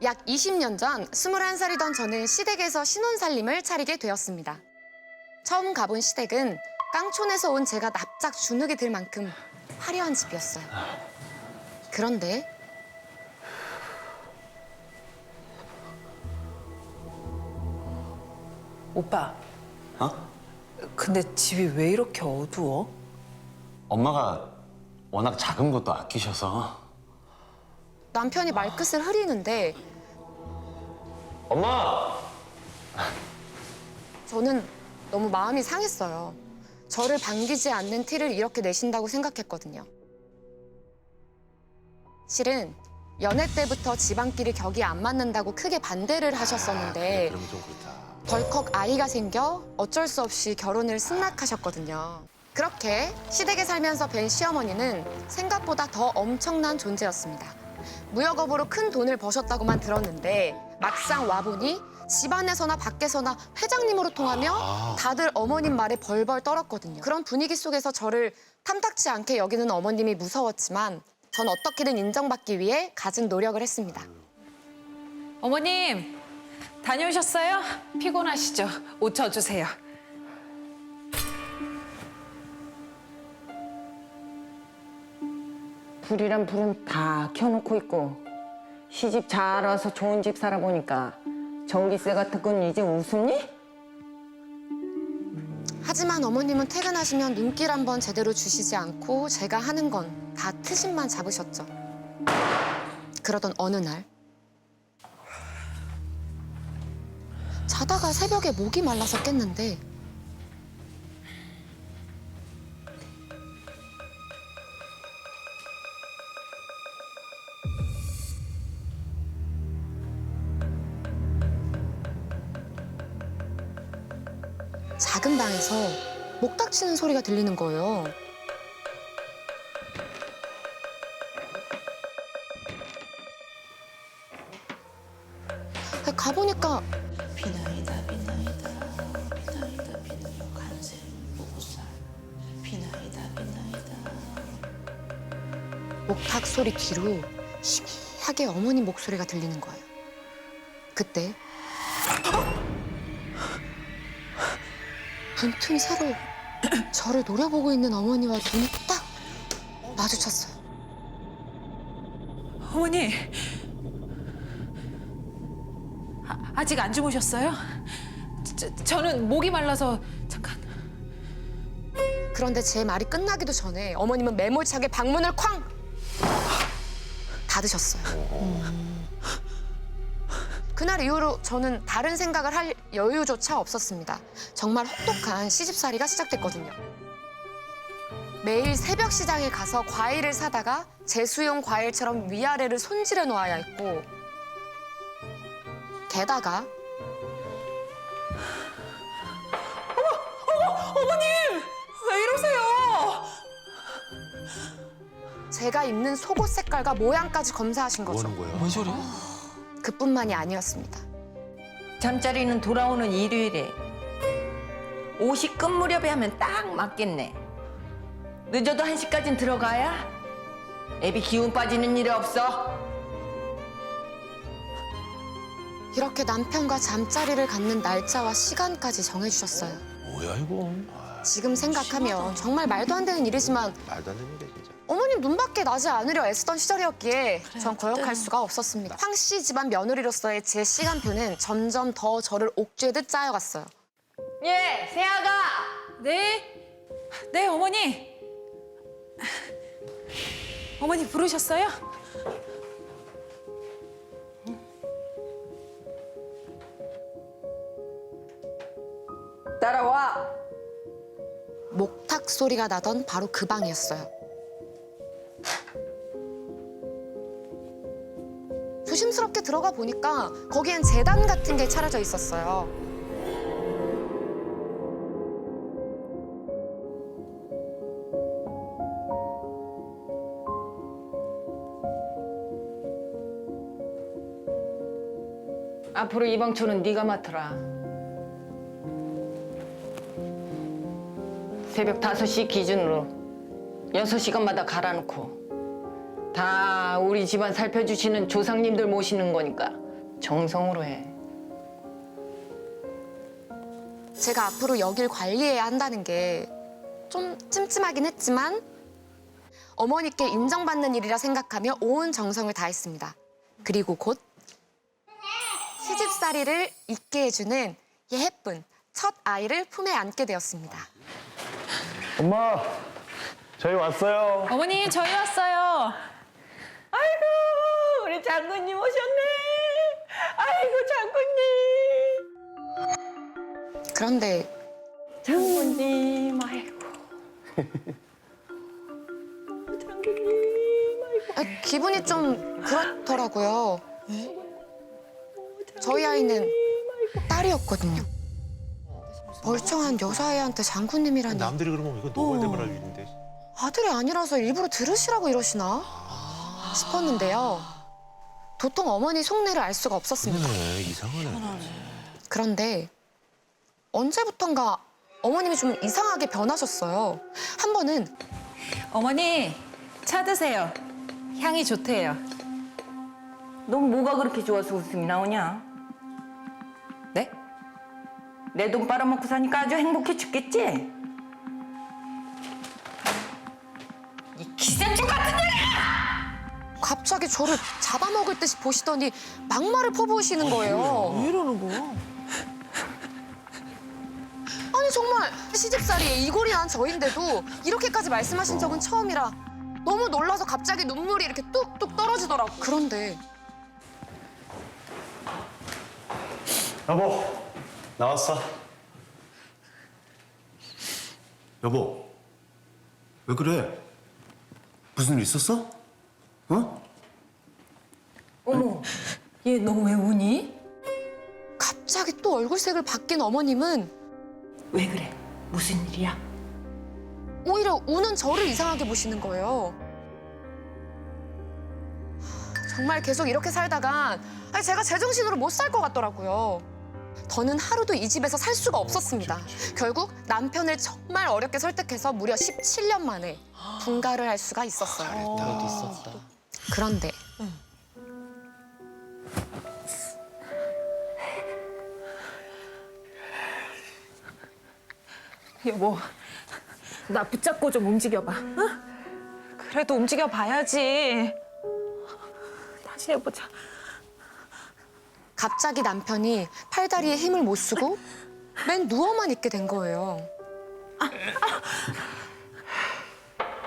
약 20년 전 21살이던 저는 시댁에서 신혼살림을 차리게 되었습니다. 처음 가본 시댁은 깡촌에서 온 제가 납작 주눅이 들 만큼 화려한 집이었어요. 그런데 오빠, 어? 근데 집이 왜 이렇게 어두워? 엄마가 워낙 작은 것도 아끼셔서. 남편이 말끝을 흐리는데 엄마! 저는 너무 마음이 상했어요. 저를 반기지 않는 티를 이렇게 내신다고 생각했거든요. 실은 연애 때부터 집안끼리 격이 안 맞는다고 크게 반대를 하셨었는데 그러면 좀 그렇다. 덜컥 아이가 생겨 어쩔 수 없이 결혼을 승낙하셨거든요. 그렇게 시댁에 살면서 뵌 시어머니는 생각보다 더 엄청난 존재였습니다. 무역업으로 큰 돈을 버셨다고만 들었는데 막상 와보니 집안에서나 밖에서나 회장님으로 통하며 다들 어머님 말에 벌벌 떨었거든요. 그런 분위기 속에서 저를 탐탁지 않게 여기는 어머님이 무서웠지만 전 어떻게든 인정받기 위해 갖은 노력을 했습니다. 어머님, 다녀오셨어요? 피곤하시죠? 옷 젖으세요. 불이란 불은 다 켜놓고 있고 시집 잘 와서 좋은 집 살아보니까 전기세 같은 건 이제 웃음니? 하지만 어머님은 퇴근하시면 눈길 한번 제대로 주시지 않고 제가 하는 건 다 트심만 잡으셨죠. 그러던 어느 날 자다가 새벽에 목이 말라서 깼는데 작은 방에서 목 닥치는 소리가 들리는 거예요. 가보니까 비나이다 비나이다 비나이다 비나요 간세 무살 비나이다 비나이다 목탁 소리 뒤로 희미하게 어머님 목소리가 들리는 거예요. 그때 문틈 새로 저를 노려보고 있는 어머니와 눈이 딱 마주쳤어요. 어머니, 아직 안 주무셨어요? 저는 목이 말라서 잠깐. 그런데 제 말이 끝나기도 전에 어머님은 매몰차게 방문을 쾅 닫으셨어요. 그날 이후로 저는 다른 생각을 할 여유조차 없었습니다. 정말 혹독한 시집살이가 시작됐거든요. 매일 새벽 시장에 가서 과일을 사다가 제수용 과일처럼 위아래를 손질해 놓아야 했고 게다가 어머님, 왜 이러세요? 제가 입는 속옷 색깔과 모양까지 검사하신 거죠. 거예요? 뭔 소리야? 그뿐만이 아니었습니다. 잠자리는 돌아오는 일요일에 옷이 끝 무렵에 하면 딱 맞겠네. 늦어도 1시까진 들어가야 애비 기운 빠지는 일이 없어. 이렇게 남편과 잠자리를 갖는 날짜와 시간까지 정해주셨어요. 뭐야 이거? 지금 생각하면 정말 말도 안 되는 일이지만 말도 안 되는 게 진짜. 어머님 눈밖에 나지 않으려 애쓰던 시절이었기에 전 거역할 수가 없었습니다. 황 씨 집안 며느리로서의 제 시간표는 점점 더 저를 옥죄듯 짜여갔어요. 예, 세아가. 네, 네, 어머니. 어머니 부르셨어요? 따라와. 목탁 소리가 나던 바로 그 방이었어요. 조심스럽게 들어가 보니까 거기엔 재단 같은 게 차려져 있었어요. 앞으로 이 방초는 네가 맡아라. 새벽 5시 기준으로 6시간마다 갈아놓고 다 우리 집안 살펴주시는 조상님들 모시는 거니까 정성으로 해. 제가 앞으로 여길 관리해야 한다는 게 좀 찜찜하긴 했지만 어머니께 인정받는 일이라 생각하며 온 정성을 다했습니다. 그리고 곧 시집살이를 잊게 해주는 예쁜 첫 아이를 품에 안게 되었습니다. 엄마, 저희 왔어요. 어머니, 저희 왔어요. 아이고, 우리 장군님 오셨네. 아이고, 장군님. 그런데 장군님, 아이고. 기분이 좀 그렇더라고요. 저희 아이는 딸이었거든요. 멀쩡한 여자애한테 장군님이라니. 남들이 그러면 이거 노발대발할 일인데. 아들이 아니라서 일부러 들으시라고 이러시나 싶었는데요. 도통 어머니 속내를 알 수가 없었습니다. 네, 이상하네. 그런데 언제부턴가 어머님이 좀 이상하게 변하셨어요. 한 번은 어머니, 차 드세요. 향이 좋대요. 넌 뭐가 그렇게 좋아서 웃음이 나오냐? 네? 내 돈 빨아먹고 사니까 아주 행복해 죽겠지? 이 기생충 같은 년! 갑자기 저를 잡아먹을 듯이 보시더니 막말을 퍼부으시는 거예요. 왜 이러는 거야? 아니 정말 시집살이에 이골이 난 저인데도 이렇게까지 말씀하신 적은 처음이라 너무 놀라서 갑자기 눈물이 이렇게 뚝뚝 떨어지더라고. 그런데 여보, 나왔어. 여보, 왜 그래? 무슨 일 있었어? 어? 어머, 얘 너 왜 우니? 갑자기 또 얼굴색을 바뀐 어머님은 왜 그래? 무슨 일이야? 오히려 우는 저를 이상하게 보시는 거예요. 정말 계속 이렇게 살다간 제가 제정신으로 못 살 것 같더라고요. 더는 하루도 이 집에서 살 수가 없었습니다. 결국 남편을 정말 어렵게 설득해서 무려 17년 만에 분가를 할 수가 있었어요. 그래도 있었다. 그런데 여보, 나 붙잡고 좀 움직여봐. 어? 그래도 움직여봐야지. 다시 해보자. 갑자기 남편이 팔다리에 힘을 못 쓰고 맨 누워만 있게 된 거예요.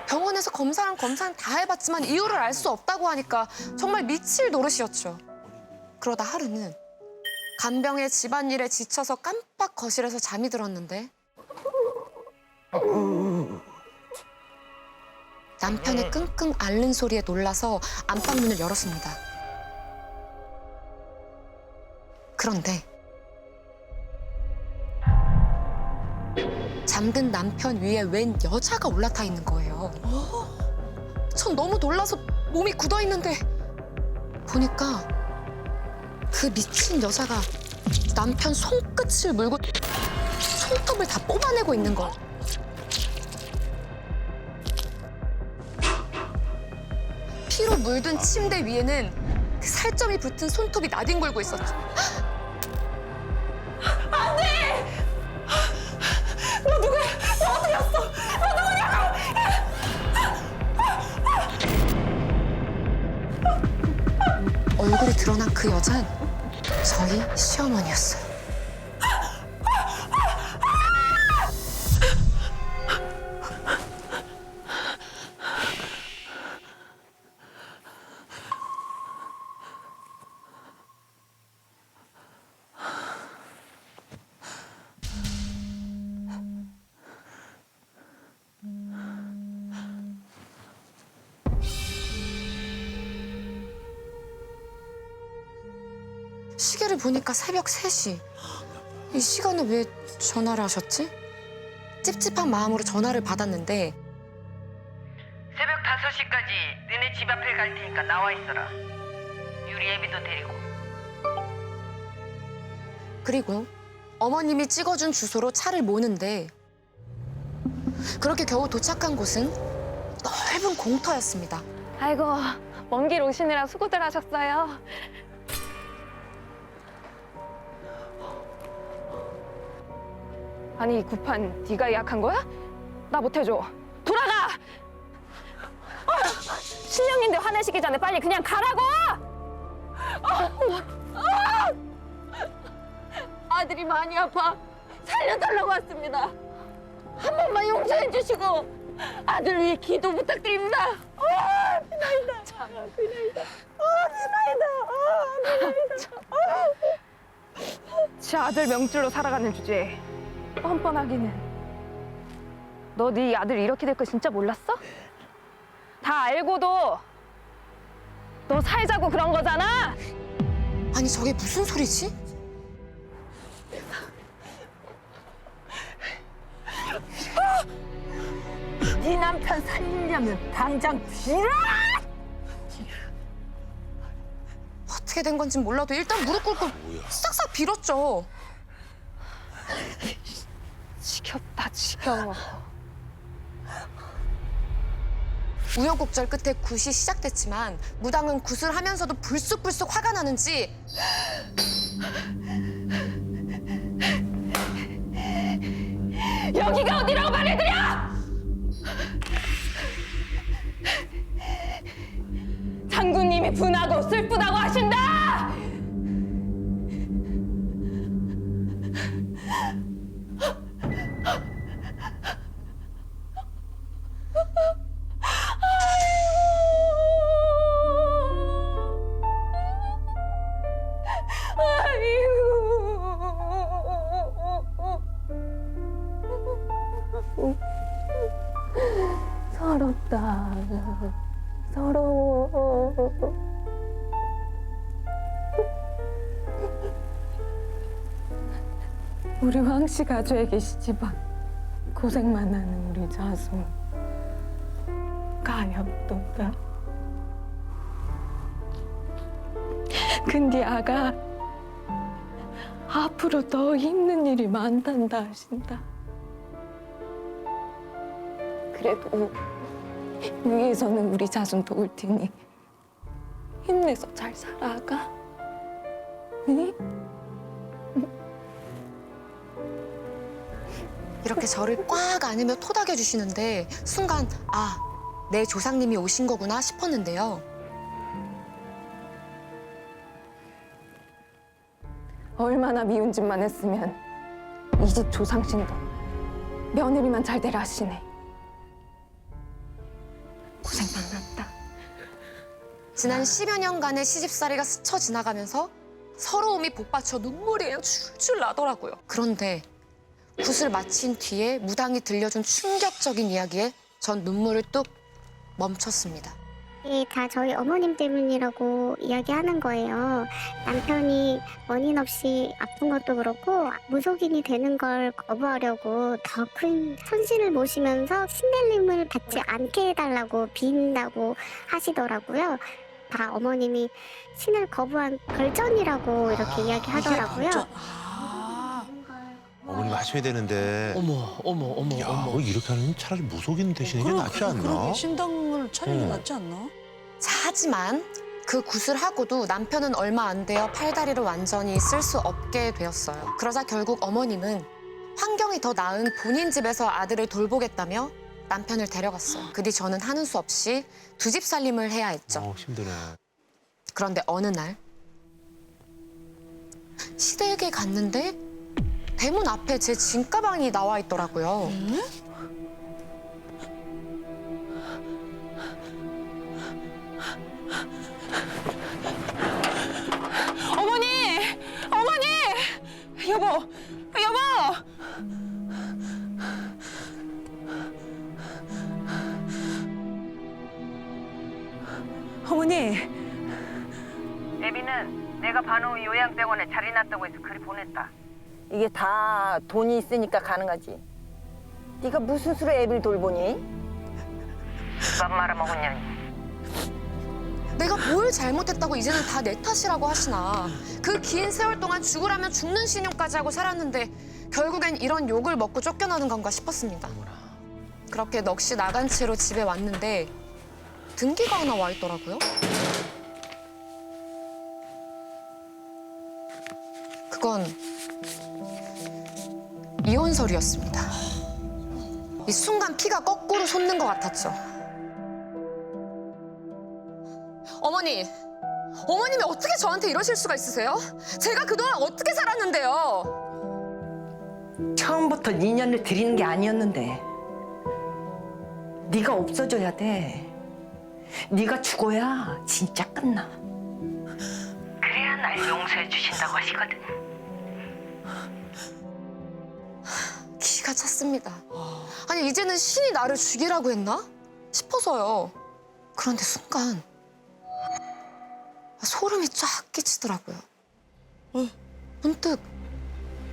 병원에서 검사랑 다 해봤지만 이유를 알 수 없다고 하니까 정말 미칠 노릇이었죠. 그러다 하루는 간병의 집안일에 지쳐서 깜빡 거실에서 잠이 들었는데 남편의 끙끙 앓는 소리에 놀라서 안방문을 열었습니다. 그런데 잠든 남편 위에 웬 여자가 올라타 있는 거예요. 전 너무 놀라서 몸이 굳어 있는데 보니까 그 미친 여자가 남편 손끝을 물고 손톱을 다 뽑아내고 있는 거. 피로 물든 침대 위에는 그 살점이 붙은 손톱이 나뒹굴고 있었죠. 얼굴이 드러난 그 여잔 저희 시어머니였어요. 시계를 보니까 새벽 3시. 이 시간에 왜 전화를 하셨지? 찝찝한 마음으로 전화를 받았는데 새벽 5시까지 너네 집 앞에 갈 테니까 나와 있어라. 유리 애비도 데리고. 그리고 어머님이 찍어준 주소로 차를 모는데 그렇게 겨우 도착한 곳은 넓은 공터였습니다. 아이고, 먼 길 오시느라 수고들 하셨어요. 아니 이 구판 네가 예약한 거야? 나 못해줘. 돌아가! 신령인데 화내시기 전에 빨리 그냥 가라고! 아들이 많이 아파. 살려달라고 왔습니다. 한 번만 용서해 주시고 아들 위해 기도 부탁드립니다. 비나이다. 비나이다. 지 아들 명줄로 살아가는 주제에 뻔뻔하기는. 너 네 아들 이렇게 될 거 진짜 몰랐어? 다 알고도 너 살자고 그런 거잖아. 아니 저게 무슨 소리지? 네 남편 살리려면 당장 빌어! 어떻게 된 건지 몰라도 일단 무릎 꿇고 싹싹 빌었죠. 지겹다 지겨워. 우여곡절 끝에 굿이 시작됐지만 무당은 굿을 하면서도 불쑥불쑥 화가 나는지 여기가 어디라고 말해드려! 장군님이 분하고 슬프다고 하신다! 서럽다. 서러워. 우리 황씨 가족에 계시지만 고생만 하는 우리 자손 가엾도다. 근데 아가 앞으로 더 힘든 일이 많단다 하신다. 그래도 위에서는 우리 자손 도울 테니 힘내서 잘 살아가. 응? 이렇게 저를 꽉 안으며 토닥여 주시는데 순간 아, 내 조상님이 오신 거구나 싶었는데요. 얼마나 미운 짓만 했으면 이 집 조상신도 며느리만 잘 되라 하시네. 고생 많았다. 지난 10여 년간의 시집살이가 스쳐 지나가면서 서러움이 복받쳐 눈물이 그냥 줄줄 나더라고요. 그런데 굿을 마친 뒤에 무당이 들려준 충격적인 이야기에 전 눈물을 뚝 멈췄습니다. 이게 다 저희 어머님 때문이라고 이야기하는 거예요. 남편이 원인 없이 아픈 것도 그렇고 무속인이 되는 걸 거부하려고 더 큰 선신을 모시면서 신내림을 받지 않게 해달라고 빈다고 하시더라고요. 다 어머님이 신을 거부한 결전이라고 이렇게 이야기하더라고요. 어머님 하셔야 되는데. 어머. 야, 이렇게 하면 차라리 무속인 되시는 게 낫지 않나? 그러게 신당을 차리는 게 낫지 않나? 자, 하지만 그 굿을 하고도 남편은 얼마 안 되어 팔다리를 완전히 쓸 수 없게 되었어요. 그러자 결국 어머님은 환경이 더 나은 본인 집에서 아들을 돌보겠다며 남편을 데려갔어요. 그 뒤 저는 하는 수 없이 두 집 살림을 해야 했죠. 힘드네. 그런데 어느 날 시댁에 갔는데 대문 앞에 제 진가방이 나와 있더라고요. 어머니! 어머니! 여보! 여보! 어머니! 애비는 내가 반호 요양병원에 자리 났다고 해서 글이 보냈다. 이게 다 돈이 있으니까 가능하지. 네가 무슨 수로 애비를 돌보니? 밥 말아먹은 년이. 내가 뭘 잘못했다고 이제는 다 내 탓이라고 하시나. 그 긴 세월 동안 죽으라면 죽는 신용까지 하고 살았는데 결국엔 이런 욕을 먹고 쫓겨나는 건가 싶었습니다. 그렇게 넋이 나간 채로 집에 왔는데 등기가 하나 와 있더라고요. 그건 이혼설이었습니다. 이 순간 피가 거꾸로 솟는 것 같았죠. 어머님이 어떻게 저한테 이러실 수가 있으세요? 제가 그동안 어떻게 살았는데요? 처음부터 인연을 드리는 게 아니었는데 네가 없어져야 돼. 네가 죽어야 진짜 끝나. 그래야 날 용서해 주신다고 하시거든. 기가 찼습니다. 아니 이제는 신이 나를 죽이라고 했나 싶어서요. 그런데 순간 소름이 쫙 끼치더라고요. 문득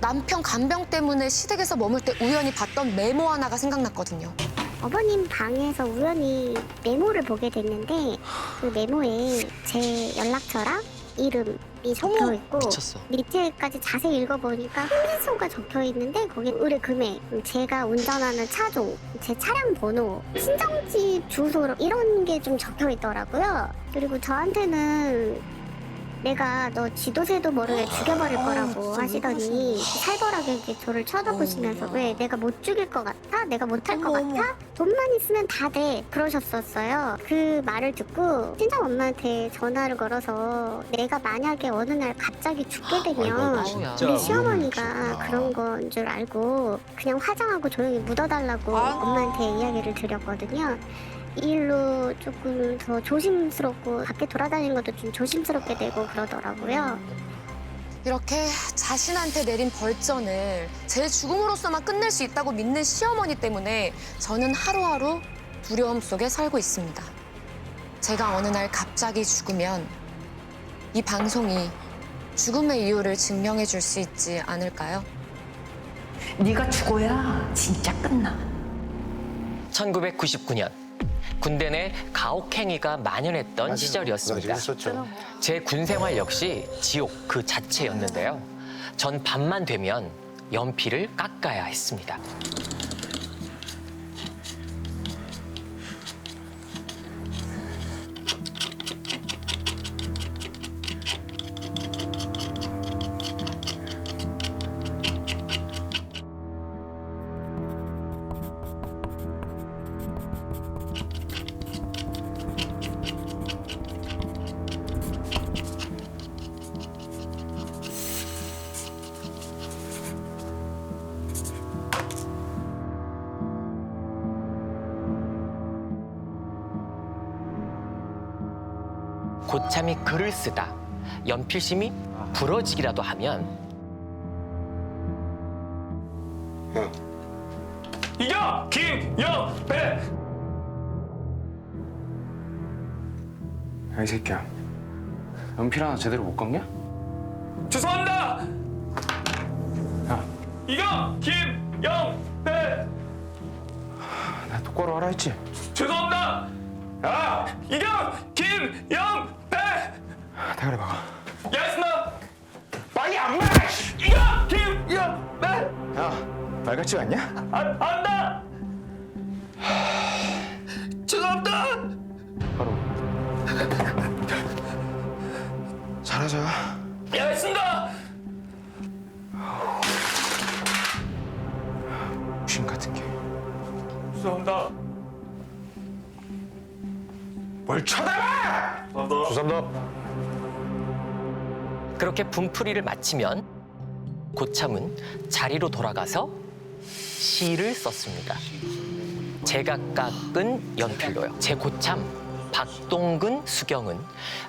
남편 간병 때문에 시댁에서 머물 때 우연히 봤던 메모 하나가 생각났거든요. 어머님 방에서 우연히 메모를 보게 됐는데 그 메모에 제 연락처랑 이름이 적혀 있고 밑에까지 자세히 읽어보니까 혼인소가 적혀 있는데 거기 의뢰 금액, 제가 운전하는 차종, 제 차량 번호, 친정집 주소 이런 게 좀 적혀 있더라고요. 그리고 저한테는 내가 너 지도새도 모르게 죽여버릴 거라고 하시더니 살벌하게 이렇게 저를 쳐다보시면서 왜 내가 못 죽일 것 같아? 내가 못할 것 같아? 돈만 있으면 다 돼. 그러셨었어요. 그 말을 듣고 친정 엄마한테 전화를 걸어서 내가 만약에 어느 날 갑자기 죽게 되면 우리 시어머니가 그런 건 줄 알고 그냥 화장하고 조용히 묻어달라고 엄마한테 이야기를 드렸거든요. 이 일로 조금 더 조심스럽고 밖에 돌아다니는 것도 좀 조심스럽게 되고 그러더라고요. 이렇게 자신한테 내린 벌전을 제 죽음으로써만 끝낼 수 있다고 믿는 시어머니 때문에 저는 하루하루 두려움 속에 살고 있습니다. 제가 어느 날 갑자기 죽으면 이 방송이 죽음의 이유를 증명해 줄 수 있지 않을까요? 네가 죽어야 진짜 끝나. 1999년 군대 내 가혹행위가 만연했던 시절이었습니다. 했었죠. 제 군생활 역시 지옥 그 자체였는데요. 전 밤만 되면 연필을 깎아야 했습니다. 고참이 글을 쓰다 연필심이 부러지기라도 하면 이겨! 김영배! 야, 이 새끼야. 연필 하나 제대로 못 깎냐? 죄송합니다! 야, 이겨! 김영배! 나 똑바로 하라 했지? 죄송합니다! 야! 이겨! 김영배! 대가리 박아. 야스나! 빨리 안 말! 이겨! 김영배! 야, 말 같지가 않냐? 안다! 죄송합니다! 바로. 잘하자. 예, 알겠습니다! 신 같은 게. 죄송합니다. 뭘 쳐다봐! 죄송합니다. 그렇게 분풀이를 마치면 고참은 자리로 돌아가서 시를 썼습니다. 제가 깎은 연필로요. 제 고참 박동근 수경은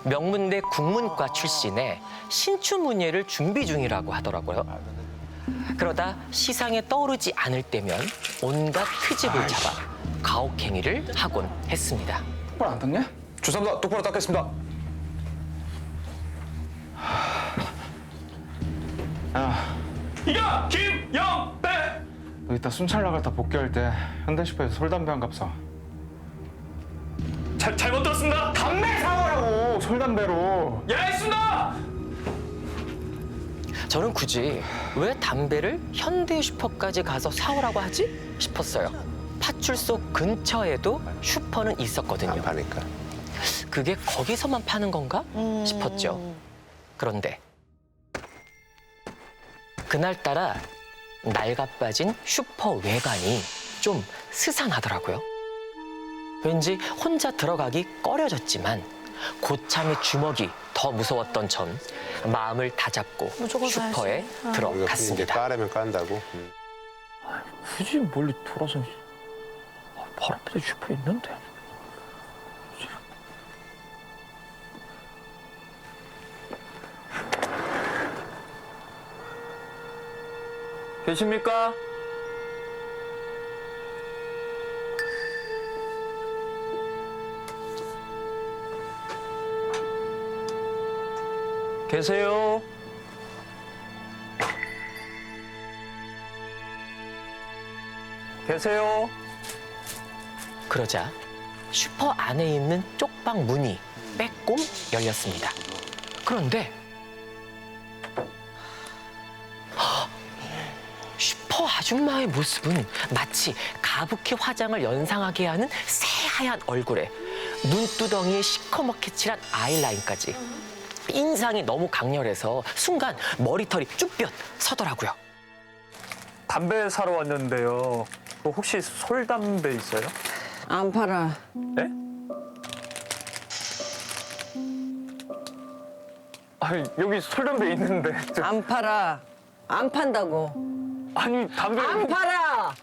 명문대 국문과 출신의 신춘문예를 준비 중이라고 하더라고요. 그러다 시상에 떠오르지 않을 때면 온갖 트집을 잡아 가혹행위를 하곤 했습니다. 똑바로 안 닦냐? 죄송합니다. 똑바로 닦겠습니다. 야, 이겨! 김영배! 너 이따 순찰 나갔다 복귀할 때 현대슈퍼에서 솔담배 한 갑 사. 잘못 들었습니다. 담배 사오라고! 솔담배로. 예, 알겠습니다! 저는 굳이 왜 담배를 현대슈퍼까지 가서 사오라고 하지 싶었어요. 파출소 근처에도 슈퍼는 있었거든요. 파니까. 그게 거기서만 파는 건가 싶었죠. 그런데 그날따라 낡아빠진 슈퍼 외관이 좀 스산하더라고요. 왠지 혼자 들어가기 꺼려졌지만 고참의 주먹이 더 무서웠던 전 마음을 다잡고 무조건 슈퍼에 가야지. 이제 들어갔습니다. 까려면 깐다고. 굳이 멀리 돌아서 바로 앞에 슈퍼 있는데. 계십니까? 계세요? 계세요? 그러자 슈퍼 안에 있는 쪽방 문이 빼꼼 열렸습니다. 그런데 슈퍼 아줌마의 모습은 마치 가부키 화장을 연상하게 하는 새하얀 얼굴에 눈두덩이에 시커멓게 칠한 아이라인까지 인상이 너무 강렬해서 순간 머리털이 쭈뼛 서더라고요. 담배 사러 왔는데요. 혹시 솔담배 있어요? 안 팔아. 네? 아니, 여기 솔담배 있는데. 안 팔아. 안 판다고. 아니, 담배. 안 팔아.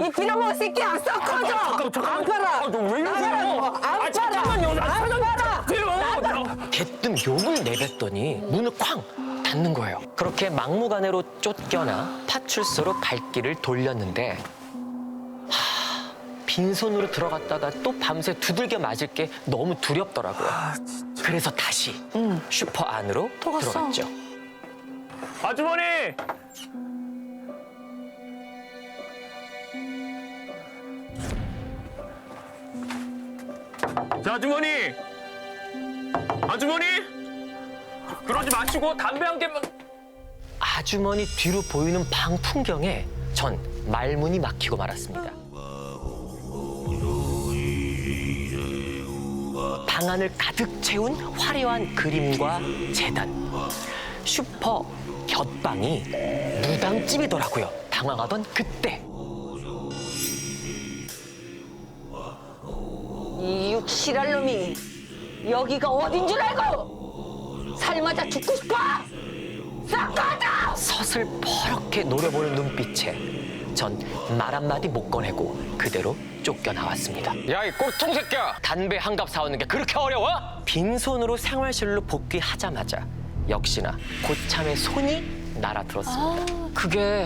이 빌어먹을 새끼 안 썩 꺼져. 안 팔아. 왜 나가라고. 안 팔아. 안 팔아. 대뜸 욕을 내뱉더니 문을 쾅 닫는 거예요. 그렇게 막무가내로 쫓겨나 파출소로 발길을 돌렸는데 빈손으로 들어갔다가 또 밤새 두들겨 맞을 게 너무 두렵더라고요. 그래서 다시 슈퍼 안으로 또 갔어. 들어갔죠. 아주머니! 자, 아주머니! 아주머니! 그러지 마시고 담배 한 개만. 아주머니 뒤로 보이는 방 풍경에 전 말문이 막히고 말았습니다. 방 안을 가득 채운 화려한 그림과 재단. 슈퍼 곁방이 무당집이더라고요. 당황하던 그때 이 육실할 놈이 여기가 어딘 줄 알고 살맞아 죽고 싶어? 싹 꺼져! 서슬퍼렇게 노려보는 눈빛에 전 말 한마디 못 꺼내고 그대로 쫓겨나왔습니다. 야, 이 꼴통 새끼야! 담배 한 갑 사오는 게 그렇게 어려워? 빈손으로 생활실로 복귀하자마자 역시나 고참의 손이 날아들었습니다. 그게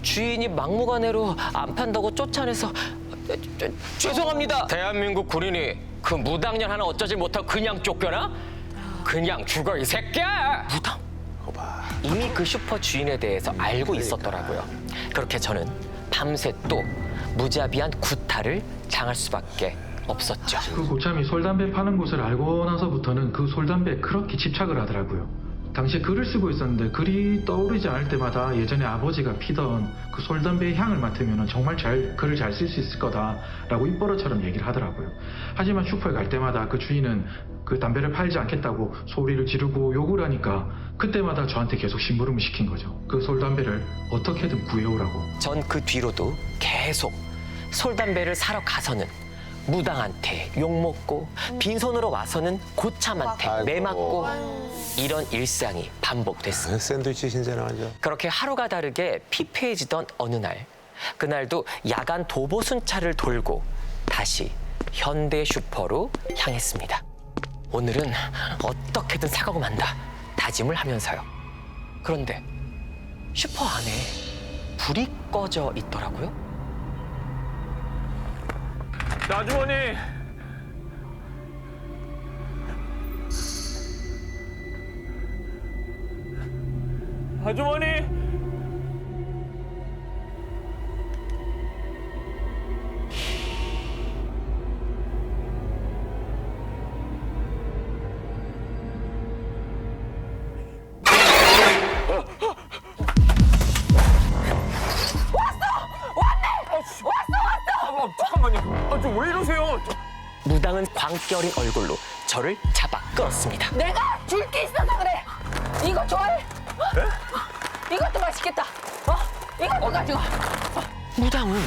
주인이 막무가내로 안 판다고 쫓아내서 죄송합니다. 대한민국 군인이 그 무당년 하나 어쩌지 못하고 그냥 쫓겨나? 그냥 죽어, 이 새끼야! 무당? 이미 그 슈퍼 주인에 대해서 알고 있었더라고요. 그렇게 저는 밤새 또 무자비한 구타를 당할 수밖에 없었죠. 그 고참이 솔담배 파는 곳을 알고 나서부터는 그 솔담배에 그렇게 집착을 하더라고요. 당시에 글을 쓰고 있었는데 글이 떠오르지 않을 때마다 예전에 아버지가 피던 그 솔담배의 향을 맡으면 정말 글을 잘 쓸 수 있을 거다라고 입버릇처럼 얘기를 하더라고요. 하지만 슈퍼에 갈 때마다 그 주인은 그 담배를 팔지 않겠다고 소리를 지르고 욕을 하니까 그때마다 저한테 계속 심부름을 시킨 거죠. 그 솔담배를 어떻게든 구해오라고. 전 그 뒤로도 계속 솔담배를 사러 가서는 무당한테 욕먹고 빈손으로 와서는 고참한테 아이고. 매맞고 이런 일상이 반복됐습니다. 샌드위치 신세나 완전. 그렇게 하루가 다르게 피폐해지던 어느 날, 그날도 야간 도보순찰을 돌고 다시 현대 슈퍼로 향했습니다. 오늘은 어떻게든 사가고 만다 다짐을 하면서요. 그런데 슈퍼 안에 불이 꺼져 있더라고요. 자, 아주머니! 아주머니! 잠깐만요. 아, 왜 이러세요? 무당은 광기 어린 얼굴로 저를 잡아 끌었습니다. 내가 줄 게 있어서 그래. 이거 좋아해? 이것도 맛있겠다. 이것도 가지고. 무당은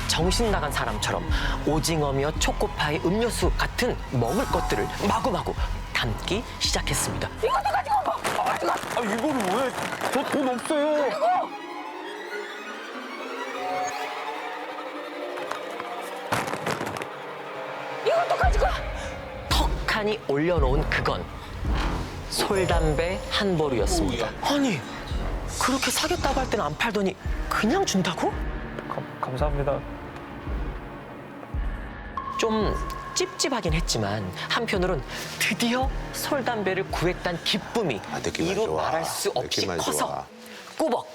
정신 나간 사람처럼 오징어며 초코파이, 음료수 같은 먹을 것들을 마구마구 담기 시작했습니다. 이것도 가지고. 이거를 왜? 저 돈 없어요. 이것도 가지고. 턱하니 올려놓은 그건 솔담배 한 보루였습니다. 아니, 그렇게 사겠다고 할 때는 안 팔더니 그냥 준다고? 감사합니다. 좀 찝찝하긴 했지만 한편으론 드디어 솔담배를 구했다는 기쁨이 듣기만 이루 좋아. 말할 수 없이 듣기만 커서 좋아. 꾸벅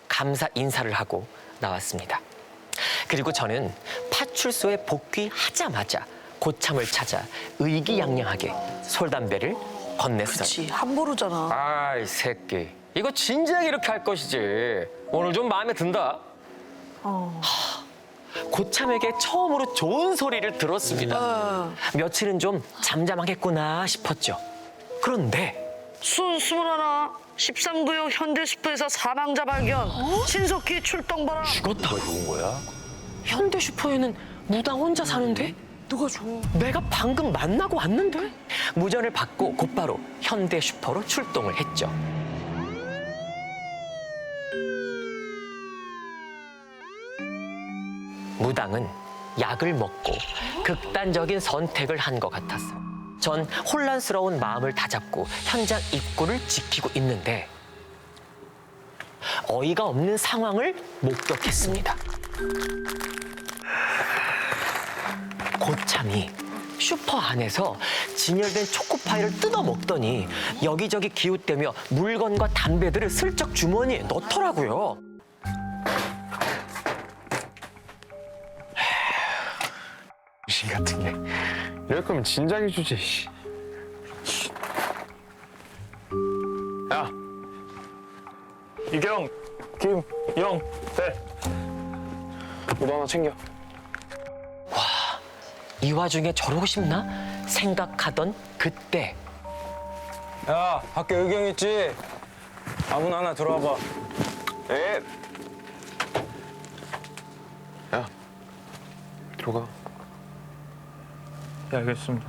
감사 인사를 하고 나왔습니다. 그리고 저는 파출소에 복귀하자마자 고참을 찾아 의기양양하게 솔담배를 건넸어요. 그렇지 함부로잖아. 아이 새끼. 이거 진작에 이렇게 할 것이지. 오늘 좀 마음에 든다. 고참에게 처음으로 좋은 소리를 들었습니다. 며칠은 좀 잠잠하겠구나 싶었죠. 그런데 수 21, 13구역 현대슈퍼에서 사망자 발견. 신속히 출동 바라. 죽었다. 죽은 거야? 현대 슈퍼에는 무당 혼자 사는데? 누가 줘? 내가 방금 만나고 왔는데? 무전을 받고 곧바로 현대 슈퍼로 출동을 했죠. 무당은 약을 먹고 극단적인 선택을 한 것 같았어요. 전 혼란스러운 마음을 다잡고 현장 입구를 지키고 있는데 어이가 없는 상황을 목격했습니다. 고참이 슈퍼 안에서 진열된 초코파이를 뜯어 먹더니 여기저기 기웃대며 물건과 담배들을 슬쩍 주머니에 넣더라고요. 신 같은 게. 이럴 거면 진작에 주지. 씨. 야, 이경, 김영, 대. 너 하나 챙겨. 이 와중에 저러고 싶나 생각하던 그때 야, 밖에 의경 있지? 아무나 하나 들어와봐. 에. 야, 들어가. 예, 알겠습니다.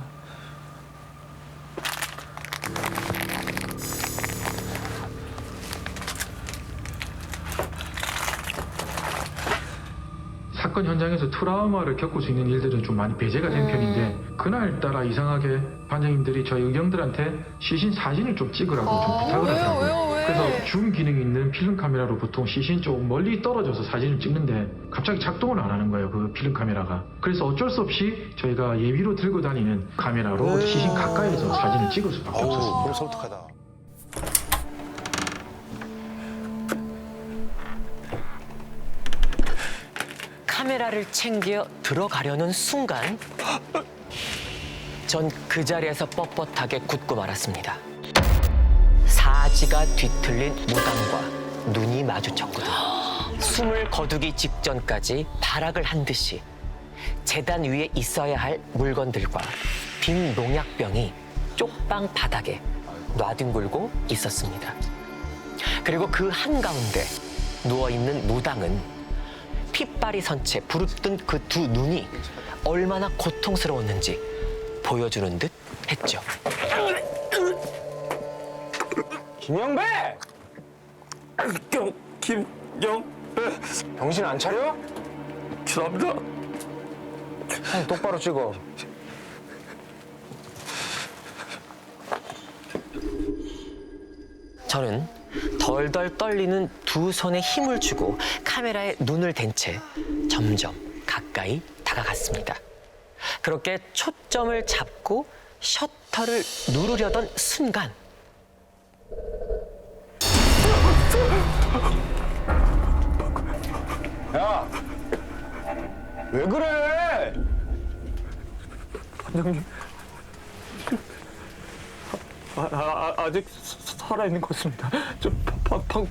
사건 현장에서 트라우마를 겪을 수 있는 일들은 좀 많이 배제가 된 편인데 그날따라 이상하게 반장님들이 저희 의경들한테 시신 사진을 좀 찍으라고 좀 부탁을 하더라고요. 그래서 줌 기능이 있는 필름 카메라로 보통 시신 좀 멀리 떨어져서 사진을 찍는데 갑자기 작동을 안 하는 거예요, 그 필름 카메라가. 그래서 어쩔 수 없이 저희가 예비로 들고 다니는 카메라로 시신 가까이에서 사진을 찍을 수밖에 없었습니다. 너무 섬뜩하다. 카메라를 챙겨 들어가려는 순간 전 그 자리에서 뻣뻣하게 굳고 말았습니다. 사지가 뒤틀린 무당과 눈이 마주쳤거든. 숨을 거두기 직전까지 발악을 한 듯이 재단 위에 있어야 할 물건들과 빈 농약병이 쪽방 바닥에 놔뒹굴고 있었습니다. 그리고 그 한가운데 누워있는 무당은 핏발이 선 채 부릅뜬 그 두 눈이 얼마나 고통스러웠는지 보여주는 듯 했죠. 김영배! 김영배. 정신 안 차려? 죄송합니다. 사진 똑바로 찍어. 저는 덜덜 떨리는 두 손에 힘을 주고 카메라에 눈을 댄 채 점점 가까이 다가갔습니다. 그렇게 초점을 잡고 셔터를 누르려던 순간 야! 왜 그래? 반장님. 아직 살아있는 것 같습니다. 저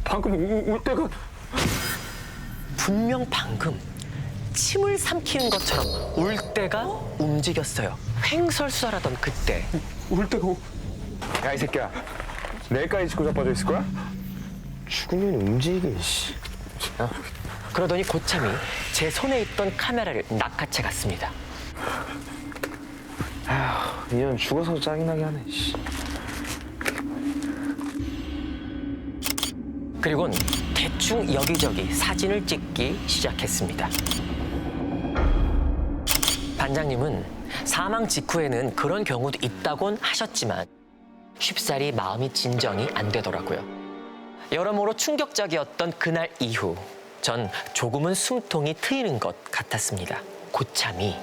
방금 울 때가. 분명 방금 침을 삼키는 것처럼 울대가 움직였어요. 횡설수설하던 그때 울 때가. 야, 이 새끼야. 내일까지 짓고 자빠져 있을 거야? 죽으면 움직이게, 씨. 야, 그러더니 고참이 제 손에 있던 카메라를 낚아채 갔습니다. 아휴, 이년 죽어서 짜증나게 하네. 씨. 그리곤 대충 여기저기 사진을 찍기 시작했습니다. 반장님은 사망 직후에는 그런 경우도 있다곤 하셨지만 쉽사리 마음이 진정이 안 되더라고요. 여러모로 충격적이었던 그날 이후 전 조금은 숨통이 트이는 것 같았습니다. 고참이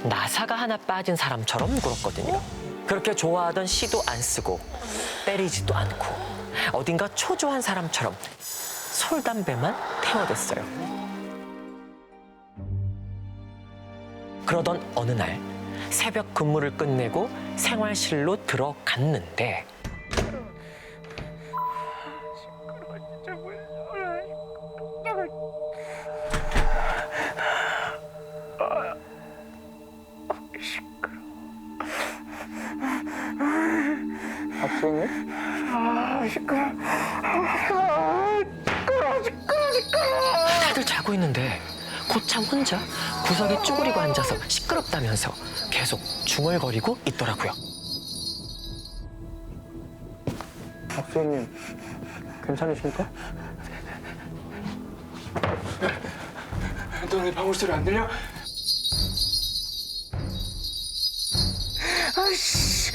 나사가 하나 빠진 사람처럼 굴었거든요. 그렇게 좋아하던 시도 안 쓰고 때리지도 않고 어딘가 초조한 사람처럼 솔담배만 태워댔어요. 그러던 어느 날 새벽 근무를 끝내고 생활실로 들어갔는데 다들 자고 있는데 고참 혼자 구석에 쭈그리고 앉아서 시끄럽다면서 계속 중얼거리고 있더라고요. 박수현님, 괜찮으십니까? 동이 방울 소리 안 들려? 아이씨,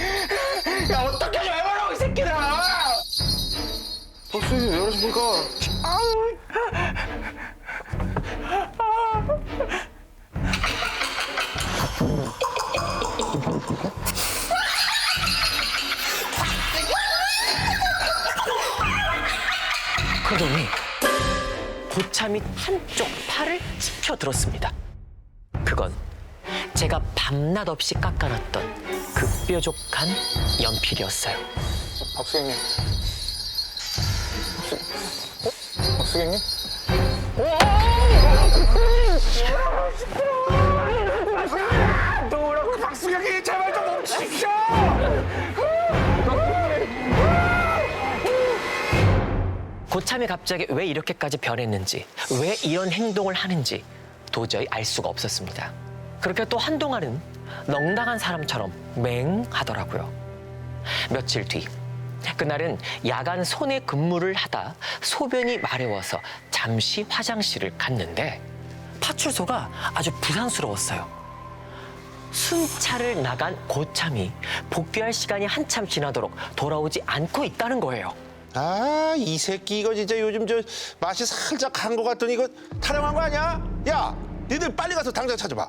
야 어떻게 왜 말하고 이 새끼들아! 박수현님 왜 그러십니까? 그러더니 고참이 한쪽 팔을 찝혀들었습니다. 그건 제가 밤낮 없이 깎아놨던 그 뾰족한 연필이었어요. 박수현님. 박수현님? 노라고 박수경이 제발 좀 멈추십시오! 고참이 갑자기 왜 이렇게까지 변했는지, 왜 이런 행동을 하는지 도저히 알 수가 없었습니다. 그렇게 또 한동안은 넉나간 사람처럼 맹하더라고요. 며칠 뒤, 그날은 야간 소내 근무를 하다 소변이 마려워서 잠시 화장실을 갔는데 파출소가 아주 부산스러웠어요. 순찰을 나간 고참이 복귀할 시간이 한참 지나도록 돌아오지 않고 있다는 거예요. 아, 이 새끼 이거 진짜 요즘 저 맛이 살짝 간 것 같더니 이거 타령한 거 아니야? 야, 니들 빨리 가서 당장 찾아봐.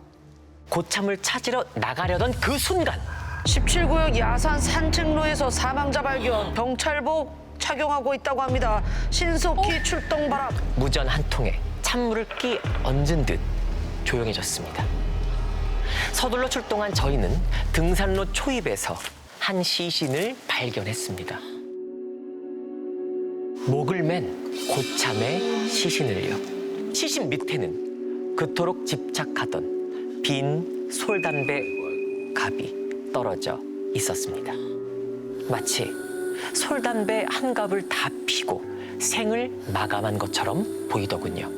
고참을 찾으러 나가려던 그 순간 17구역 야산 산책로에서 사망자 발견. 경찰복 착용하고 있다고 합니다. 신속히 출동 바람. 무전 한 통에 찬물을 끼 얹은 듯 조용해졌습니다. 서둘러 출동한 저희는 등산로 초입에서 한 시신을 발견했습니다. 목을 맨 고참의 시신을요. 시신 밑에는 그토록 집착하던 빈 솔담배 갑이 떨어져 있었습니다. 마치 솔담배 한 갑을 다 피고 생을 마감한 것처럼 보이더군요.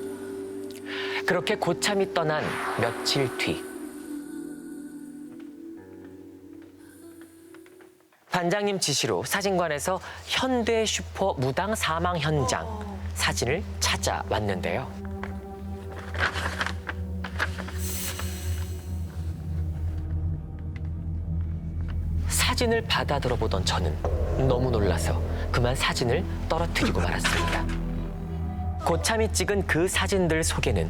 그렇게 고참이 떠난 며칠 뒤 반장님 지시로 사진관에서 현대 슈퍼 무당 사망 현장 사진을 찾아왔는데요. 사진을 받아 들어보던 저는 너무 놀라서 그만 사진을 떨어뜨리고 말았습니다. 고참이 찍은 그 사진들 속에는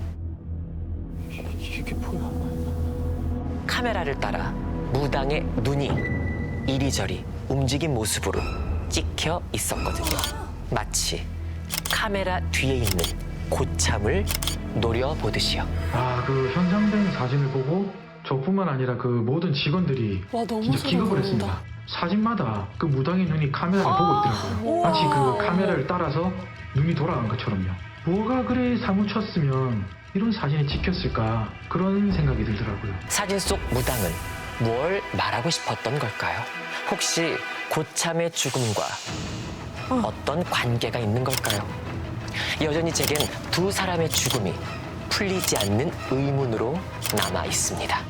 이게 뭐야? 카메라를 따라 무당의 눈이 이리저리 움직인 모습으로 찍혀 있었거든요. 마치 카메라 뒤에 있는 고참을 노려보듯이요. 아, 그 현장된 사진을 보고 저뿐만 아니라 그 모든 직원들이 진짜 기겁을 했습니다. 사진마다 그 무당의 눈이 카메라를 보고 있더라고요. 마치 그 카메라를 따라서 눈이 돌아간 것처럼요. 뭐가 그래 사무쳤으면 이런 사진이 찍혔을까 그런 생각이 들더라고요. 사진 속 무당은 뭘 말하고 싶었던 걸까요? 혹시 고참의 죽음과 어떤 관계가 있는 걸까요? 여전히 제겐 두 사람의 죽음이 풀리지 않는 의문으로 남아 있습니다.